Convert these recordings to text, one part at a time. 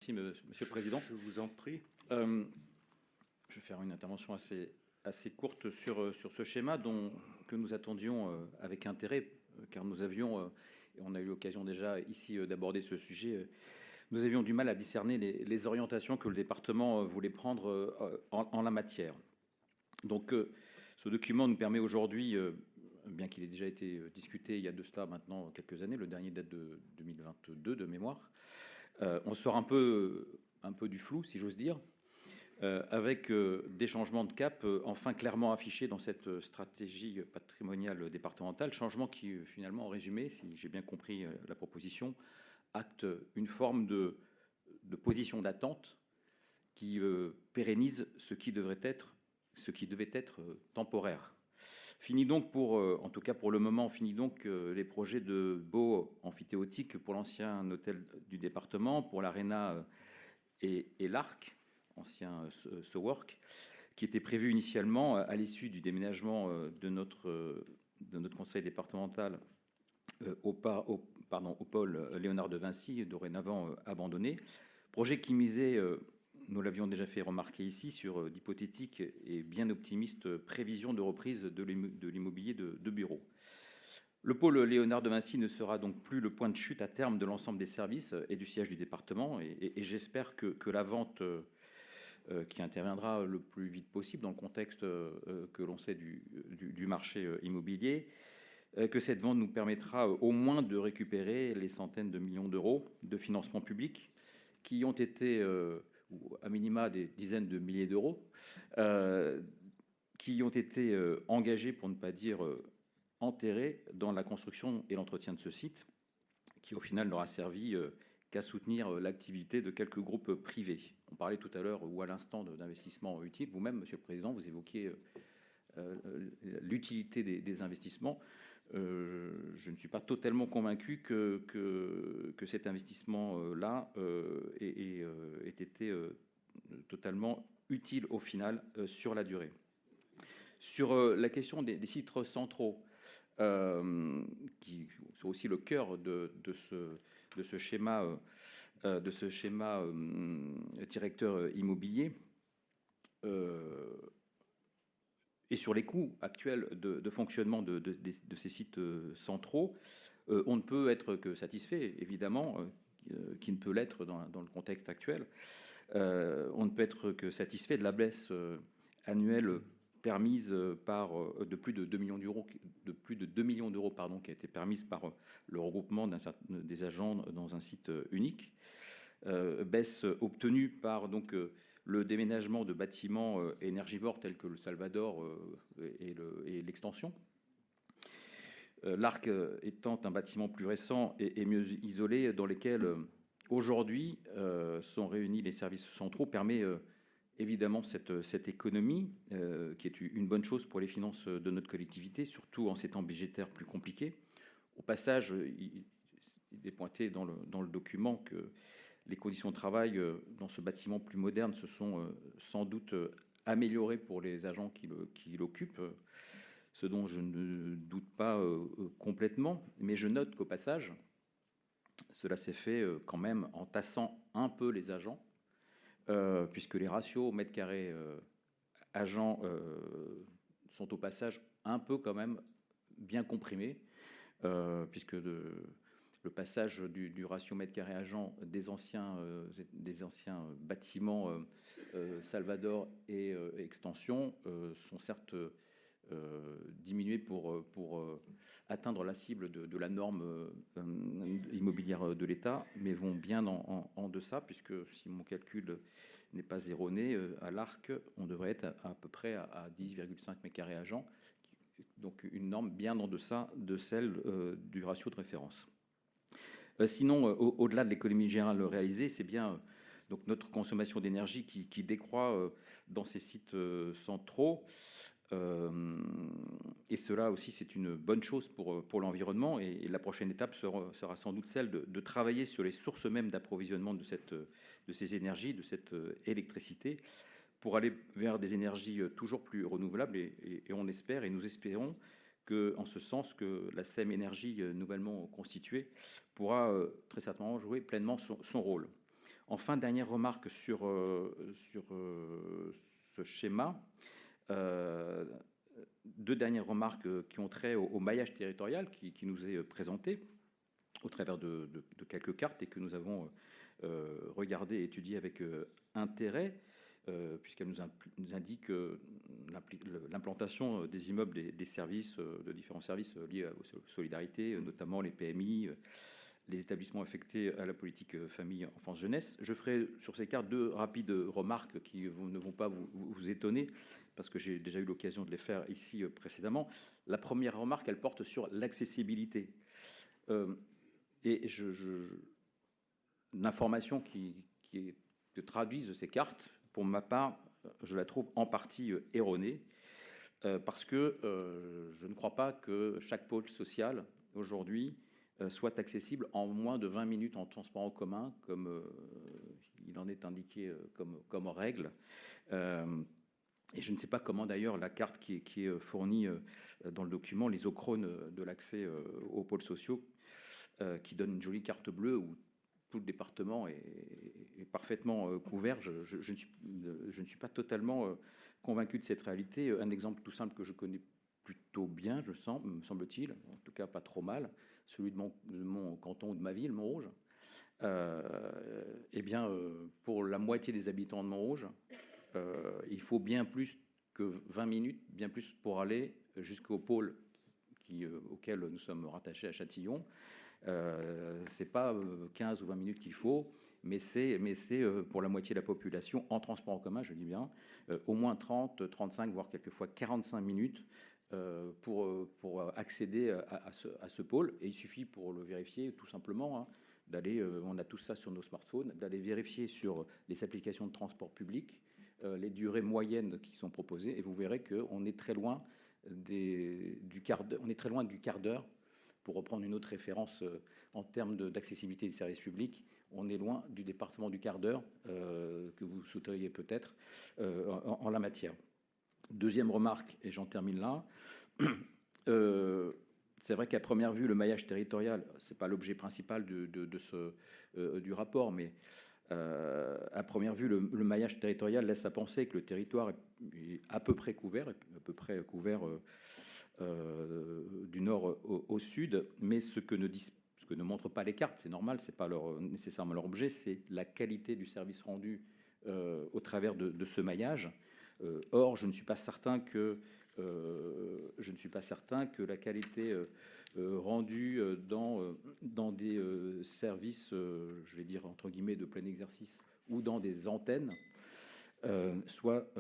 Merci, Monsieur le Président. Je vous en prie. Je vais faire une intervention assez courte sur ce schéma que nous attendions avec intérêt, car nous avions, et on a eu l'occasion déjà ici d'aborder ce sujet, nous avions du mal à discerner les orientations que le département voulait prendre en la matière. Donc, ce document nous permet aujourd'hui, bien qu'il ait déjà été discuté il y a de cela maintenant quelques années, le dernier date de 2022 de mémoire, on sort un peu du flou, si j'ose dire, avec des changements de cap enfin clairement affichés dans cette stratégie patrimoniale départementale, changement qui finalement, en résumé, si j'ai bien compris la proposition, acte une forme de position d'attente qui pérennise ce qui devait être temporaire. Fini donc en tout cas pour le moment, les projets de baux amphithéotiques pour l'ancien hôtel du département, pour l'Arena et l'Arc, ancien SoWork, qui était prévu initialement à l'issue du déménagement de notre conseil départemental au pôle Léonard de Vinci, dorénavant abandonné. Projet qui misait, nous l'avions déjà fait remarquer ici, sur d'hypothétiques et bien optimistes prévisions de reprise de l'immobilier de bureaux. Le pôle Léonard de Vinci ne sera donc plus le point de chute à terme de l'ensemble des services et du siège du département, et j'espère que la vente qui interviendra le plus vite possible dans le contexte que l'on sait du marché immobilier, que cette vente nous permettra au moins de récupérer les centaines de millions d'euros de financement public qui ont été, ou à minima des dizaines de milliers d'euros, qui ont été engagés, pour ne pas dire enterrés, dans la construction et l'entretien de ce site, qui au final n'aura servi qu'à soutenir l'activité de quelques groupes privés. On parlait tout à l'heure ou à l'instant d'investissements utiles. Vous-même, Monsieur le Président, vous évoquiez l'utilité des investissements. Je ne suis pas totalement convaincu que cet investissement-là ait été totalement utile au final sur la durée. Sur la question des sites centraux, qui sont aussi le cœur de ce schéma directeur immobilier, et sur les coûts actuels de fonctionnement de ces sites centraux, on ne peut être que satisfait, évidemment, qui ne peut l'être dans le contexte actuel. On ne peut être que satisfait de la baisse annuelle permise par de plus de 2 millions d'euros, qui a été permise par le regroupement des agents dans un site unique. Baisse obtenue par donc le déménagement de bâtiments énergivores tels que le Salvador et l'extension. L'Arc étant un bâtiment plus récent et mieux isolé, dans lesquels aujourd'hui sont réunis les services centraux, permet évidemment cette économie, qui est une bonne chose pour les finances de notre collectivité, surtout en ces temps budgétaires plus compliqués. Au passage, il est pointé dans le document que les conditions de travail dans ce bâtiment plus moderne se sont sans doute améliorées pour les agents qui l'occupent, ce dont je ne doute pas complètement. Mais je note qu'au passage, cela s'est fait quand même en tassant un peu les agents, puisque les ratios mètres carrés agents sont au passage un peu quand même bien comprimés, puisque le passage du ratio mètre carré agent des anciens bâtiments Salvador et extension sont certes diminués pour atteindre la cible de la norme immobilière de l'État, mais vont bien en deçà, puisque si mon calcul n'est pas erroné, à l'Arc, on devrait être à peu près à 10,5 mètres carrés agent, donc une norme bien en deçà de celle du ratio de référence. Sinon, au-delà de l'économie générale réalisée, c'est bien donc notre consommation d'énergie qui décroît dans ces sites centraux. Et cela aussi, c'est une bonne chose pour l'environnement. Et la prochaine étape sera sans doute celle de travailler sur les sources mêmes d'approvisionnement de ces énergies, de cette électricité, pour aller vers des énergies toujours plus renouvelables. Et on espère, et nous espérons, en ce sens, que la SEM Énergie nouvellement constituée pourra très certainement jouer pleinement son rôle. Enfin, dernière remarque sur ce schéma. Deux dernières remarques qui ont trait au maillage territorial qui nous est présenté au travers de quelques cartes et que nous avons regardé et étudié avec intérêt, puisqu'elle nous indique l'implantation des immeubles, des services, de différents services liés aux solidarités, notamment les PMI, les établissements affectés à la politique famille, enfance, jeunesse. Je ferai sur ces cartes deux rapides remarques qui ne vont pas vous étonner, parce que j'ai déjà eu l'occasion de les faire ici précédemment. La première remarque, elle porte sur l'accessibilité. Et l'information que traduisent ces cartes, pour ma part, je la trouve en partie erronée, parce que je ne crois pas que chaque pôle social, aujourd'hui, soit accessible en moins de 20 minutes en transport en commun, comme il en est indiqué comme règle. Et je ne sais pas comment d'ailleurs la carte qui est fournie dans le document, les ochrones de l'accès aux pôles sociaux, qui donne une jolie carte bleue où tout le département est parfaitement couvert. Je ne suis pas totalement convaincu de cette réalité. Un exemple tout simple que je connais plutôt bien, me semble-t-il, en tout cas pas trop mal, celui de mon canton ou de ma ville, Montrouge. Eh bien, pour la moitié des habitants de Montrouge, il faut bien plus que 20 minutes, bien plus pour aller jusqu'au pôle auquel nous sommes rattachés à Châtillon. C'est pas 15 ou 20 minutes qu'il faut, mais c'est pour la moitié de la population en transport en commun, je dis bien, au moins 30, 35, voire quelquefois 45 minutes pour accéder à ce pôle. Et il suffit pour le vérifier tout simplement d'aller, on a tout ça sur nos smartphones, d'aller vérifier sur les applications de transport public les durées moyennes qui sont proposées, et vous verrez qu'on est très loin du quart d'heure. Pour reprendre une autre référence en termes d'accessibilité des services publics, on est loin du département du quart d'heure que vous souhaiteriez peut-être en la matière. Deuxième remarque, et j'en termine là, c'est vrai qu'à première vue, le maillage territorial, ce n'est pas l'objet principal du rapport, mais à première vue, le maillage territorial laisse à penser que le territoire est à peu près couvert, du nord au sud, mais ce que ne montrent pas les cartes, c'est normal, c'est pas nécessairement leur objet, c'est la qualité du service rendu au travers de ce maillage. Or, je ne suis pas certain que la qualité rendue dans des services, je vais dire entre guillemets, de plein exercice ou dans des antennes, soit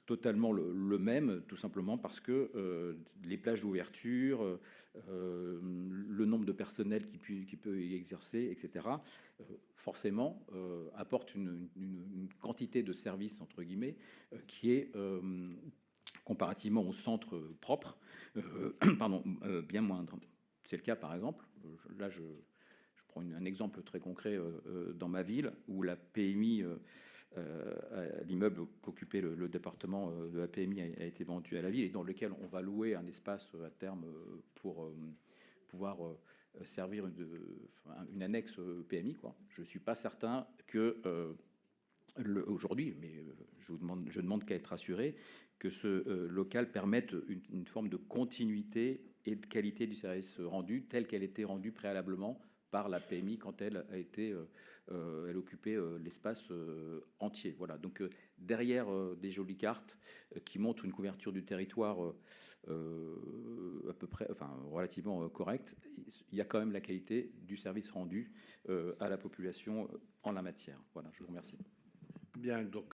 totalement le même, tout simplement parce que les plages d'ouverture, le nombre de personnel qui peut y exercer, etc., forcément apporte une quantité de services, entre guillemets, qui est, comparativement au centre propre, bien moindre. C'est le cas, par exemple, là je prends un exemple très concret dans ma ville, où la PMI... l'immeuble qu'occupait le département de la PMI a été vendu à la ville, et dans lequel on va louer un espace à terme pour pouvoir servir une annexe PMI, quoi. Je ne suis pas certain que aujourd'hui, mais je demande qu'à être assuré que ce local permette une forme de continuité et de qualité du service rendu tel qu'elle était rendue préalablement par la PMI quand elle a été elle occupait l'espace entier. Voilà. Donc derrière des jolies cartes qui montrent une couverture du territoire à peu près, enfin relativement correcte, il y a quand même la qualité du service rendu à la population en la matière. Voilà, je vous remercie. Bien, donc